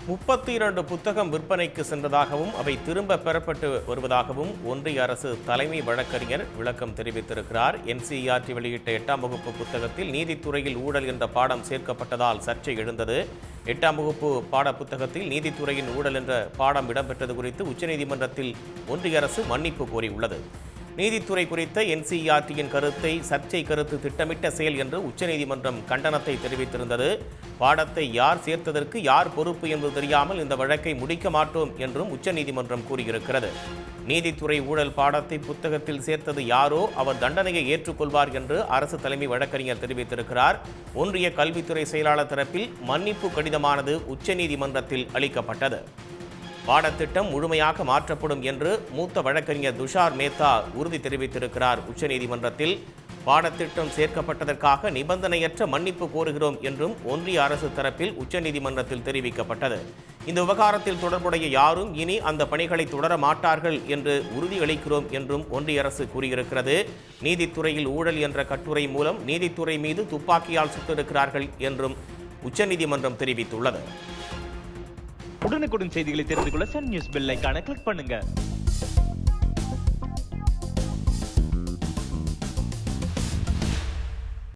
32 புத்தகம் விற்பனைக்கு சென்றதாகவும் அவை திரும்ப பெறப்பட்டு வருவதாகவும் ஒன்றிய அரசு தலைமை வழக்கறிஞர் விளக்கம் தெரிவித்திருக்கிறார். என்சிஇஆர்டி வெளியிட்ட 8ஆம் வகுப்பு புத்தகத்தில் நீதித்துறையில் ஊழல் என்ற பாடம் சேர்க்கப்பட்டதால் சர்ச்சை எழுந்தது. 8ஆம் வகுப்பு பாட புத்தகத்தில் நீதித்துறையின் ஊழல் என்ற பாடம் இடம்பெற்றது குறித்து உச்சநீதிமன்றத்தில் ஒன்றிய அரசு மன்னிப்பு கோரியுள்ளது. நீதித்துறை குறித்த என்சிஇஆர்டியின் கருத்தை சர்ச்சை கருத்து திட்டமிட்ட செயல் என்று உச்சநீதிமன்றம் கண்டனத்தை தெரிவித்திருந்தது. பாடத்தை யார் சேர்த்ததற்கு யார் பொறுப்பு என்பது தெரியாமல் இந்த வழக்கை முடிக்க மாட்டோம் என்றும் உச்சநீதிமன்றம் கூறியிருக்கிறது. நீதித்துறை ஊழல் பாடத்தை புத்தகத்தில் சேர்த்தது யாரோ அவர் தண்டனையை ஏற்றுக்கொள்வார் என்று அரசு தலைமை வழக்கறிஞர் தெரிவித்திருக்கிறார். ஒன்றிய கல்வித்துறை செயலாளர் தரப்பில் மன்னிப்பு கடிதமானது உச்சநீதிமன்றத்தில் அளிக்கப்பட்டது. பாடத்திட்டம் முழுமையாக மாற்றப்படும் என்று மூத்த வழக்கறிஞர் துஷார் மேத்தா உறுதி தெரிவித்திருக்கிறார். உச்சநீதிமன்றத்தில் பாடத்திட்டம் சேர்க்கப்பட்டதற்காக நிபந்தனையற்ற மன்னிப்பு கோருகிறோம் என்றும் ஒன்றிய அரசு தரப்பில் உச்சநீதிமன்றத்தில் தெரிவிக்கப்பட்டது. இந்த விவகாரத்தில் தொடர்புடைய யாரும் இனி அந்த பணிகளை தொடர மாட்டார்கள் என்று உறுதியளிக்கிறோம் என்றும் ஒன்றிய அரசு கூறியிருக்கிறது. நீதித்துறையில் ஊழல் என்ற கட்டுரை மூலம் நீதித்துறை மீது துப்பாக்கியால் சுட்டிருக்கிறார்கள் என்றும் உச்சநீதிமன்றம் தெரிவித்துள்ளது. உடனுக்குடன் செய்திகளை தெரிந்து கொள்ள சன் நியூஸ் பெல் ஐகானை கிளிக் பண்ணுங்க.